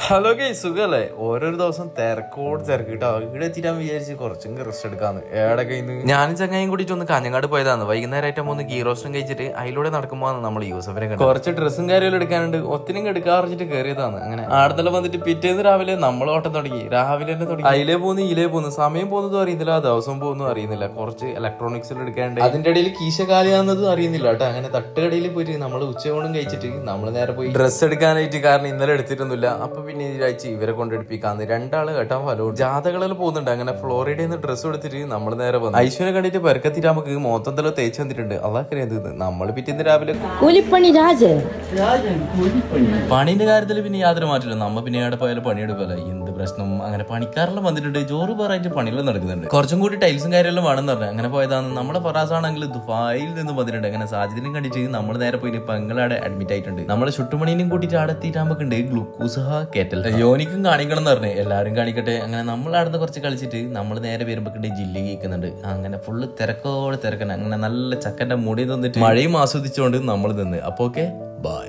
Hello guys, സുഖല്ലേ? ഓരോരു ദിവസം തിരക്കോട് തിരക്കിട്ടോ ഇവിടെ എത്തിയിട്ടാൻ വിചാരിച്ച് കുറച്ചും റെസ്റ്റ് എടുക്കാന്ന്. ഏടൊക്കെ ഇന്ന് ഞാനും ചങ്ങായും കൂടിയിട്ട് ഒന്ന് കാഞ്ഞങ്ങാട് പോയതാണ്. വൈകുന്നേരമായിട്ട് ഒന്ന് ഗീ റോസ്റ്റും കഴിച്ചിട്ട് അതിലൂടെ നടക്കുമ്പോൾ നമ്മൾ യൂസഫിനെ കുറച്ച് ഡ്രസ്സും കാര്യങ്ങളും എടുക്കാനുണ്ട്. ഒത്തിനും എടുക്കാറിച്ചിട്ട് കയറിയതാണ്. അങ്ങനെ ആടത്തെല്ലാം വന്നിട്ട് പിറ്റേന്ന് രാവിലെ നമ്മൾ ഓട്ടം തുടങ്ങി. രാവിലെ തന്നെ തുടങ്ങി. അതിലേ പോകുന്നു സമയം പോകുന്നതും അറിയുന്നില്ല, ദിവസം പോകുന്നതും അറിയുന്നില്ല. കുറച്ച് ഇലക്ട്രോണിക്സിൽ എടുക്കാണ്ട് അതിന്റെ ഇടയിൽ കീശ കാലിയാകുന്നതും അറിയുന്നില്ല കേട്ടോ. അങ്ങനെ തട്ടുകടയിൽ പോയിട്ട് നമ്മൾ ഉച്ചയോടും കഴിച്ചിട്ട് നമ്മൾ നേരെ പോയി ഡ്രസ്സ് എടുക്കാനായിട്ട്. കാരണം ഇന്നലെ എടുത്തിട്ടൊന്നുമില്ല. അപ്പൊ പിന്നെ ഇതിലാഴ്ച ഇവരെ കൊണ്ടെടുപ്പിക്കാന്ന്. രണ്ടാള് കേട്ടാ ഫലോ ജാഥകളിൽ പോകുന്നുണ്ട്. അങ്ങനെ ഫ്ലോറിഡയിൽ നിന്ന് ഡ്രസ്സ് എടുത്തിട്ട് നമ്മൾ നേരെ വന്നു. ഐശ്വര്യ കണ്ടിട്ട് പെരക്കത്തിട്ട് നമുക്ക് മൊത്തത്തിലോ തേച്ച് വന്നിട്ടുണ്ട്. അതൊക്കെ നമ്മൾ പിറ്റേന്ന് രാവിലെ പണിന്റെ കാര്യത്തിൽ പിന്നെ യാതൊരു മാറ്റില്ല. നമ്മ പിന്നെ അവിടെ പോയാലും പണിയെടുക്കല്ലോ, എന്ത് പ്രശ്നം. അങ്ങനെ പണിക്കാരെല്ലാം വന്നിട്ടുണ്ട്. ജോറ് പറയായിട്ട് പണിയെല്ലാം നടക്കുന്നുണ്ട്. കുറച്ചും കൂടി ടൈൽസും കാര്യമെല്ലാം വേണമെന്ന് പറഞ്ഞു. അങ്ങനെ പോയതാണ്. നമ്മുടെ ഫറാസാണെങ്കിൽ ദുബായിൽ നിന്ന് വന്നിട്ടുണ്ട്. അങ്ങനെ സാഹചര്യം കണ്ടിട്ട് നമ്മൾ നേരെ പോയിട്ട് പെങ്ങളാടെ അഡ്മിറ്റ് ആയിട്ടുണ്ട്. നമ്മളെ ചുട്ടുമണീനും കൂട്ടിയിട്ട് അവിടെ എത്തിയിട്ടാകുമ്പോണ്ട് ഗ്ലൂക്കോസ് കേറ്റൽ യോനിക്കും കാണിക്കണം എന്ന് പറഞ്ഞു. എല്ലാവരും കാണിക്കട്ടെ. അങ്ങനെ നമ്മൾ അവിടെ കുറച്ച് കളിച്ചിട്ട് നമ്മൾ നേരെ വരുമ്പോണ്ട് ജില്ലി കേൾക്കുന്നുണ്ട്. അങ്ങനെ ഫുള്ള് തിരക്കോടെ തിരക്കന്നെ. അങ്ങനെ നല്ല ചക്കന്റെ മുടി തന്നിട്ട് മഴയും ആസ്വദിച്ചുകൊണ്ട് നമ്മൾ നിന്ന്. അപ്പൊ ഓക്കെ, ബൈ.